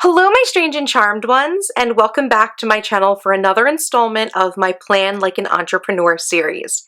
Hello, my strange and charmed ones, and welcome back to my channel for another installment of my Plan Like an Entrepreneur series.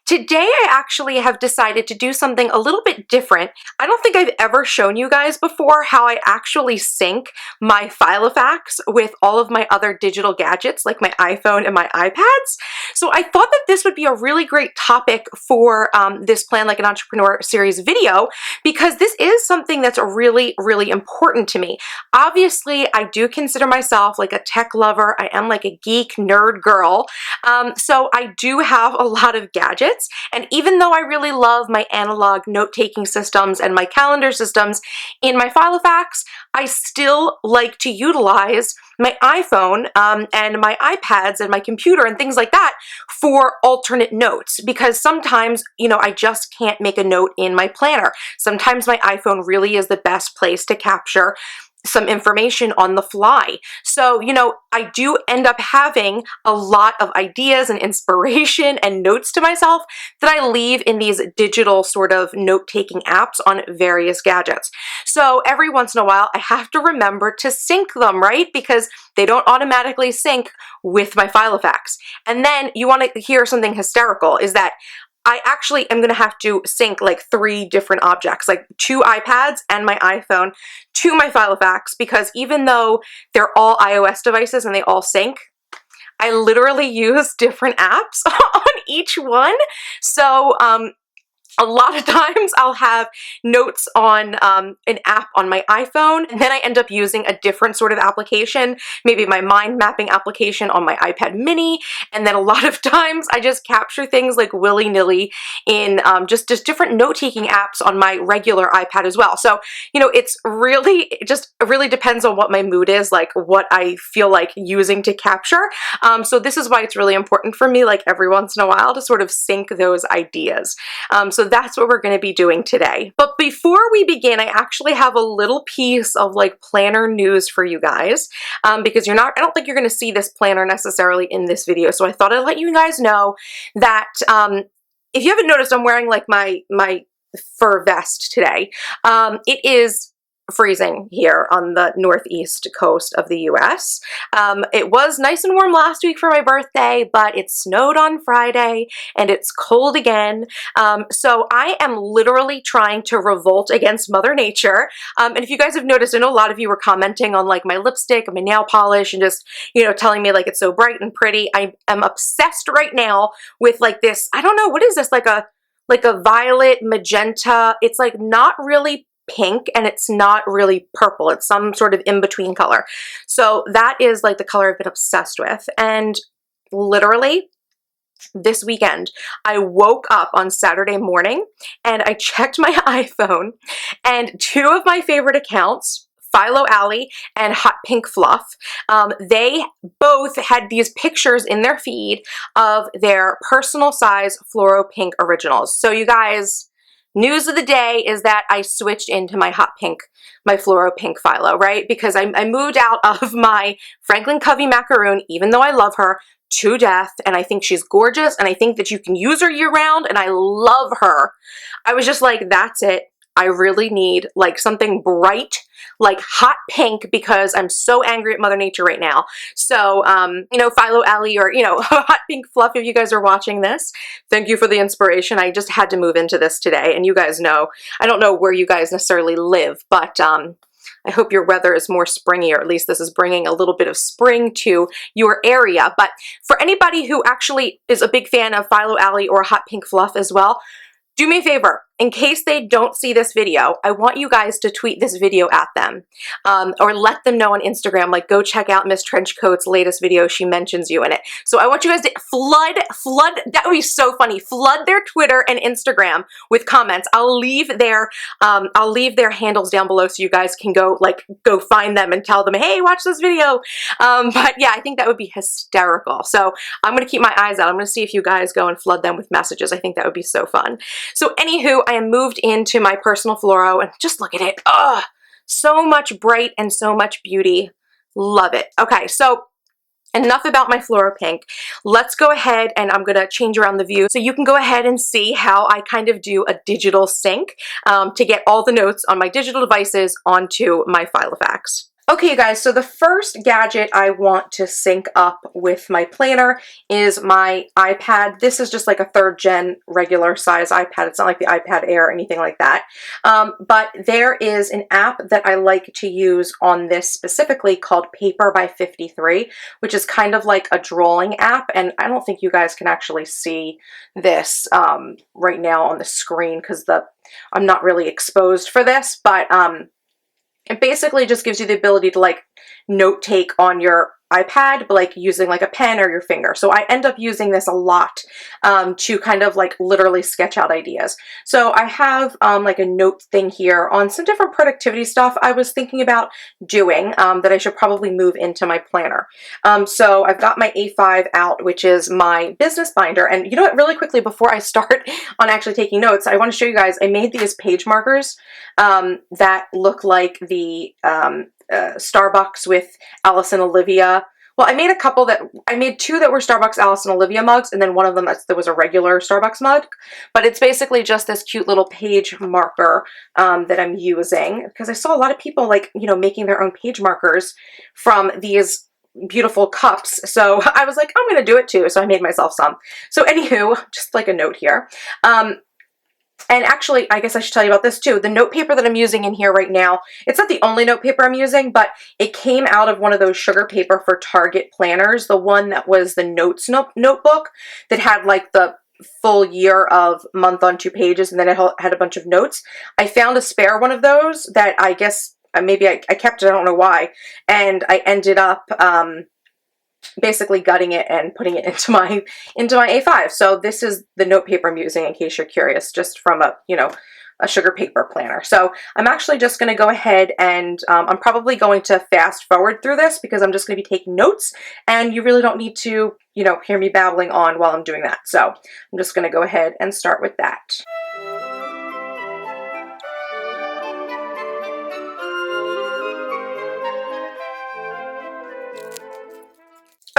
Today, I actually have decided to do something a little bit different. I don't think I've ever shown you guys before how I actually sync my Filofax with all of my other digital gadgets like my iPhone and my iPads. So I thought that this would be a really great topic for this Plan Like an Entrepreneur series video because this is something that's really, really important to me. Obviously, I do consider myself like a tech lover. I am like a geek nerd girl. So I do have a lot of gadgets, and even though I really love my analog note-taking systems and my calendar systems in my Filofax, I still like to utilize my iPhone and my iPads and my computer and things like that for alternate notes, because sometimes, I just can't make a note in my planner. Sometimes my iPhone really is the best place to capture some information on the fly. So, I do end up having a lot of ideas and inspiration and notes to myself that I leave in these digital sort of note-taking apps on various gadgets. So every once in a while, I have to remember to sync them, right? Because they don't automatically sync with my Filofax. And then you want to hear something hysterical is that I actually am going to have to sync like 3 different objects, like 2 iPads and my iPhone to my Filofax, because even though they're all iOS devices and they all sync, I literally use different apps on each one. So, a lot of times I'll have notes on an app on my iPhone, and then I end up using a different sort of application, maybe my mind mapping application on my iPad mini, and then a lot of times I just capture things like willy-nilly in just different note-taking apps on my regular iPad as well. So, it really depends on what my mood is, like what I feel like using to capture. So this is why it's really important for me, like every once in a while, to sort of sync those ideas. So that's what we're going to be doing today. But before we begin, I actually have a little piece of like planner news for you guys, because I don't think you're going to see this planner necessarily in this video. So I thought I'd let you guys know that if you haven't noticed, I'm wearing like my fur vest today. It is freezing here on the northeast coast of the US. It was nice and warm last week for my birthday, but it snowed on Friday and it's cold again. So I am literally trying to revolt against Mother Nature. And if you guys have noticed, I know a lot of you were commenting on like my lipstick and my nail polish and just, telling me like it's so bright and pretty. I am obsessed right now with like this, I don't know, what is this? Like a violet magenta. It's like not really pink and it's not really purple. It's some sort of in-between color. So that is like the color I've been obsessed with. And literally this weekend, I woke up on Saturday morning and I checked my iPhone, and 2 of my favorite accounts, Philo Alley and Hot Pink Fluff, they both had these pictures in their feed of their personal size fluoro pink originals. So you guys, news of the day is that I switched into my fluoro pink Philo, right? Because I moved out of my Franklin Covey macaroon, even though I love her to death, and I think she's gorgeous, and I think that you can use her year round, and I love her. I was just like, that's it. I really need like something bright, like hot pink, because I'm so angry at Mother Nature right now. So, Philo Alley or, Hot Pink Fluff, if you guys are watching this, thank you for the inspiration. I just had to move into this today. And you guys know, I don't know where you guys necessarily live, but I hope your weather is more springy, or at least this is bringing a little bit of spring to your area. But for anybody who actually is a big fan of Philo Alley or Hot Pink Fluff as well, do me a favor. In case they don't see this video, I want you guys to tweet this video at them, or let them know on Instagram, like go check out Miss Trenchcoat's latest video. She mentions you in it. So I want you guys to flood, that would be so funny. Flood their Twitter and Instagram with comments. I'll leave their handles down below so you guys can go find them and tell them, hey, watch this video. But yeah, I think that would be hysterical. So I'm going to keep my eyes out. I'm going to see if you guys go and flood them with messages. I think that would be so fun. So anywho, I am moved into my personal fluoro, and just look at it. Ugh, so much bright and so much beauty. Love it. Okay, so enough about my fluoro pink. Let's go ahead and I'm going to change around the view so you can go ahead and see how I kind of do a digital sync to get all the notes on my digital devices onto my Filofax. Okay, you guys, so the first gadget I want to sync up with my planner is my iPad. This is just like a third gen regular size iPad. It's not like the iPad Air or anything like that. But there is an app that I like to use on this specifically called Paper by 53, which is kind of like a drawing app. And I don't think you guys can actually see this right now on the screen because I'm not really exposed for this, but it basically just gives you the ability to like note take on your iPad, but like using like a pen or your finger. So I end up using this a lot to kind of like literally sketch out ideas. So I have like a note thing here on some different productivity stuff I was thinking about doing that I should probably move into my planner. So I've got my A5 out, which is my business binder. And you know what, really quickly before I start on actually taking notes, I want to show you guys, I made these page markers that look like the Starbucks with Alice and Olivia. Well, I made two that were Starbucks Alice and Olivia mugs, and then one of them that was a regular Starbucks mug. But it's basically just this cute little page marker that I'm using because I saw a lot of people like, you know, making their own page markers from these beautiful cups. So I was like, I'm going to do it too. So I made myself some. So anywho, just like a note here. And actually, I guess I should tell you about this too. The note paper that I'm using in here right now, it's not the only note paper I'm using, but it came out of one of those sugar paper for Target planners, the one that was the notes notebook that had like the full year of month on 2 pages, and then it had a bunch of notes. I found a spare one of those that I guess maybe I kept it, I don't know why, and I ended up basically gutting it and putting it into my A5. So this is the note paper I'm using in case you're curious, just from a, you know, a sugar paper planner. So I'm actually just going to go ahead and I'm probably going to fast forward through this because I'm just going to be taking notes and you really don't need to, you know, hear me babbling on while I'm doing that. So I'm just going to go ahead and start with that.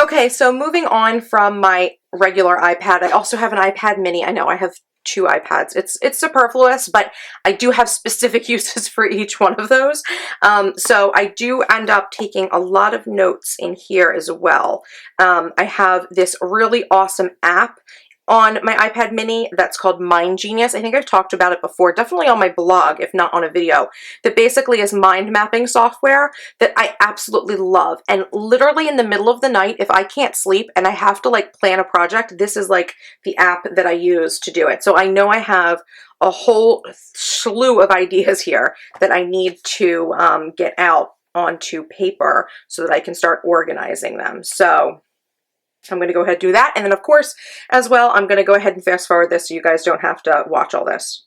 Okay, so moving on from my regular iPad, I also have an iPad mini. I know I have 2 iPads. It's superfluous, but I do have specific uses for each one of those. So I do end up taking a lot of notes in here as well. I have this really awesome app on my iPad mini that's called Mind Genius. I think I've talked about it before, definitely on my blog, if not on a video, that basically is mind mapping software that I absolutely love. And literally in the middle of the night, if I can't sleep and I have to like plan a project, this is like the app that I use to do it. So I know I have a whole slew of ideas here that I need to get out onto paper so that I can start organizing them. So I'm going to go ahead and do that. And then of course, as well, I'm going to go ahead and fast forward this so you guys don't have to watch all this.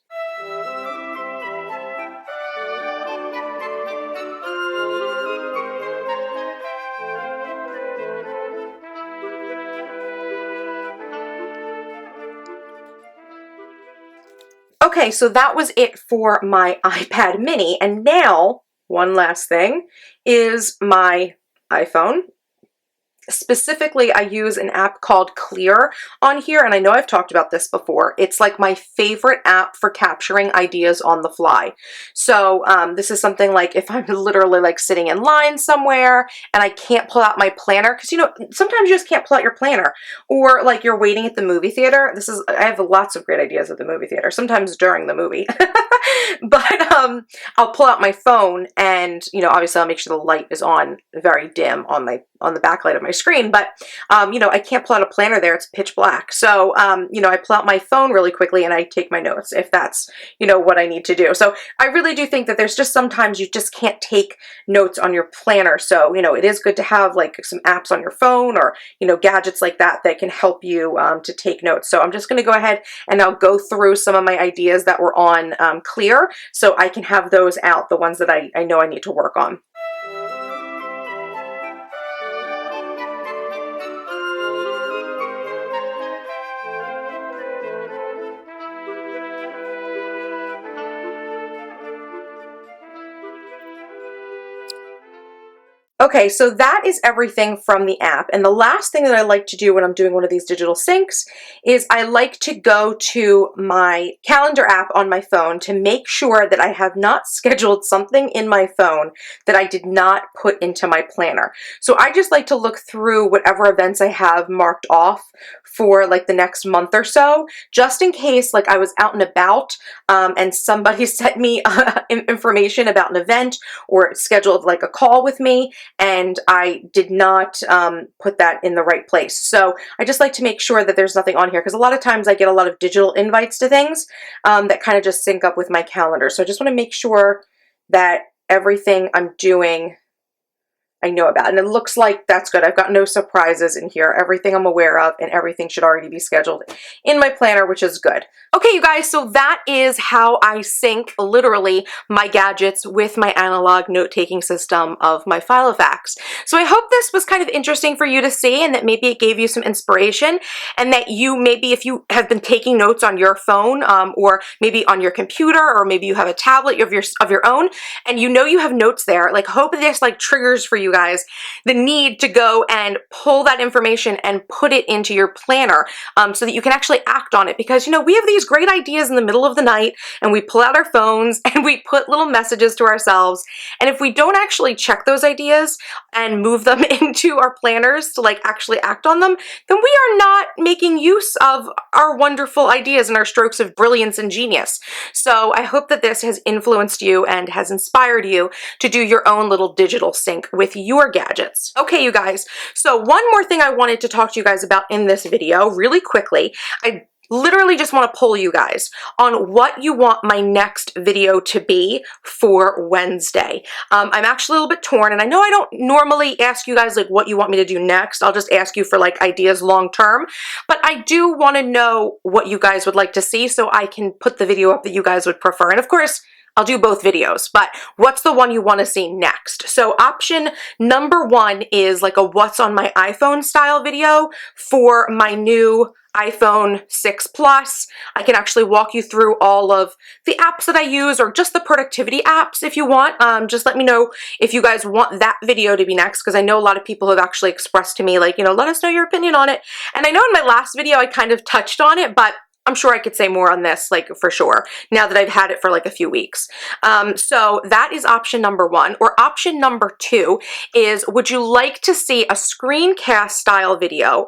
Okay, so that was it for my iPad mini. And now, one last thing is my iPhone. Specifically, I use an app called Clear on here, and I know I've talked about this before. It's like my favorite app for capturing ideas on the fly. So this is something like if I'm literally like sitting in line somewhere and I can't pull out my planner, because you know, sometimes you just can't pull out your planner, or like you're waiting at the movie theater. I have lots of great ideas at the movie theater, sometimes during the movie. But I'll pull out my phone and, you know, obviously I'll make sure the light is on very dim on the backlight of my screen, but you know, I can't pull out a planner there, it's pitch black. So you know, I pull out my phone really quickly and I take my notes if that's, you know, what I need to do. So I really do think that there's just sometimes you just can't take notes on your planner. So, you know, it is good to have like some apps on your phone or, you know, gadgets like that that can help you to take notes. So I'm just going to go ahead and I'll go through some of my ideas that were on Clear so I can have those out, the ones that I know I need to work on. Okay, so that is everything from the app. And the last thing that I like to do when I'm doing one of these digital syncs is I like to go to my calendar app on my phone to make sure that I have not scheduled something in my phone that I did not put into my planner. So I just like to look through whatever events I have marked off for like the next month or so, just in case like I was out and about and somebody sent me information about an event or scheduled like a call with me, and I did not put that in the right place. So I just like to make sure that there's nothing on here, because a lot of times I get a lot of digital invites to things that kind of just sync up with my calendar. So I just want to make sure that everything I'm doing I know about. And it looks like that's good. I've got no surprises in here. Everything I'm aware of and everything should already be scheduled in my planner, which is good. Okay, you guys, so that is how I sync literally my gadgets with my analog note-taking system of my Filofax. So I hope this was kind of interesting for you to see, and that maybe it gave you some inspiration, and that you maybe, if you have been taking notes on your phone or maybe on your computer, or maybe you have a tablet of your own, and you know you have notes there, like hope this like triggers for you guys the need to go and pull that information and put it into your planner so that you can actually act on it. Because, you know, we have these great ideas in the middle of the night and we pull out our phones and we put little messages to ourselves. And if we don't actually check those ideas and move them into our planners to like actually act on them, then we are not making use of our wonderful ideas and our strokes of brilliance and genius. So I hope that this has influenced you and has inspired you to do your own little digital sync with your gadgets. Okay, you guys, so one more thing I wanted to talk to you guys about in this video really quickly. I literally just want to poll you guys on what you want my next video to be for Wednesday. I'm actually a little bit torn, and I know I don't normally ask you guys like what you want me to do next. I'll just ask you for like ideas long term, but I do want to know what you guys would like to see so I can put the video up that you guys would prefer. And of course, I'll do both videos, but what's the one you want to see next? So option number one is like a what's on my iPhone style video for my new iPhone 6 Plus. I can actually walk you through all of the apps that I use, or just the productivity apps if you want. Just let me know if you guys want that video to be next, because I know a lot of people have actually expressed to me like, you know, let us know your opinion on it. And I know in my last video I kind of touched on it, but I'm sure I could say more on this, like for sure, now that I've had it for like a few weeks. So that is option number one. Or option number two is, would you like to see a screencast style video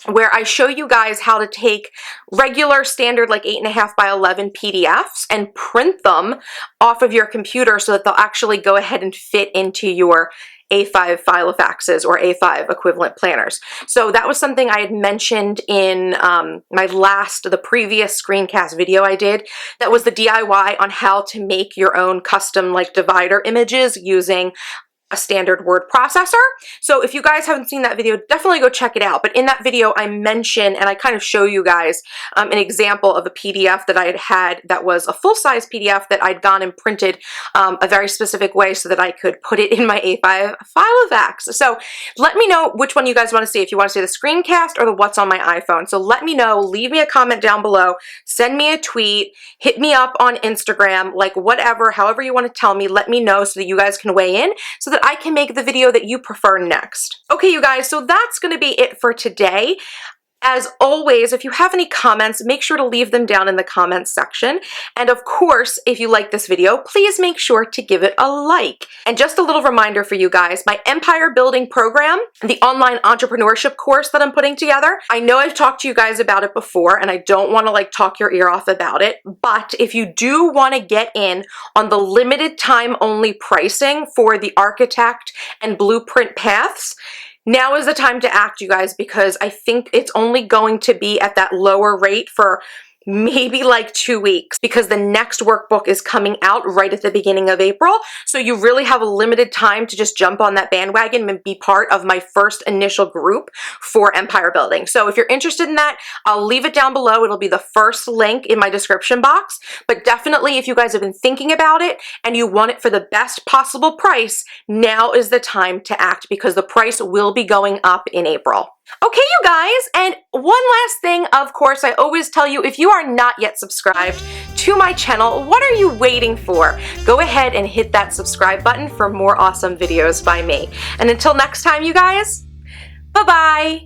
where I show you guys how to take regular standard like 8.5 by 11 PDFs and print them off of your computer so that they'll actually go ahead and fit into your A5 Filofaxes or A5 equivalent planners. So that was something I had mentioned in the previous screencast video I did. That was the DIY on how to make your own custom like divider images using a standard word processor. So if you guys haven't seen that video, definitely go check it out. But in that video, I mention and I kind of show you guys an example of a PDF that I had that was a full-size PDF that I'd gone and printed a very specific way so that I could put it in my A5 Filofax. So let me know which one you guys want to see, if you want to see the screencast or the what's on my iPhone. So let me know, leave me a comment down below, send me a tweet, hit me up on Instagram, like whatever, however you want to tell me, let me know so that you guys can weigh in so that I can make the video that you prefer next. Okay, you guys, so that's going to be it for today. As always, if you have any comments, make sure to leave them down in the comments section. And of course, if you like this video, please make sure to give it a like. And just a little reminder for you guys, my empire building program, the online entrepreneurship course that I'm putting together, I know I've talked to you guys about it before and I don't want to like talk your ear off about it, but if you do want to get in on the limited time only pricing for the architect and blueprint paths, now is the time to act, you guys, because I think it's only going to be at that lower rate for maybe like 2 weeks, because the next workbook is coming out right at the beginning of April. So you really have a limited time to just jump on that bandwagon and be part of my first initial group for empire building. So if you're interested in that, I'll leave it down below. It'll be the first link in my description box. But definitely, if you guys have been thinking about it and you want it for the best possible price, now is the time to act, because the price will be going up in April. Okay, you guys, and one last thing, of course, I always tell you, if you are not yet subscribed to my channel, what are you waiting for? Go ahead and hit that subscribe button for more awesome videos by me. And until next time, you guys, bye-bye!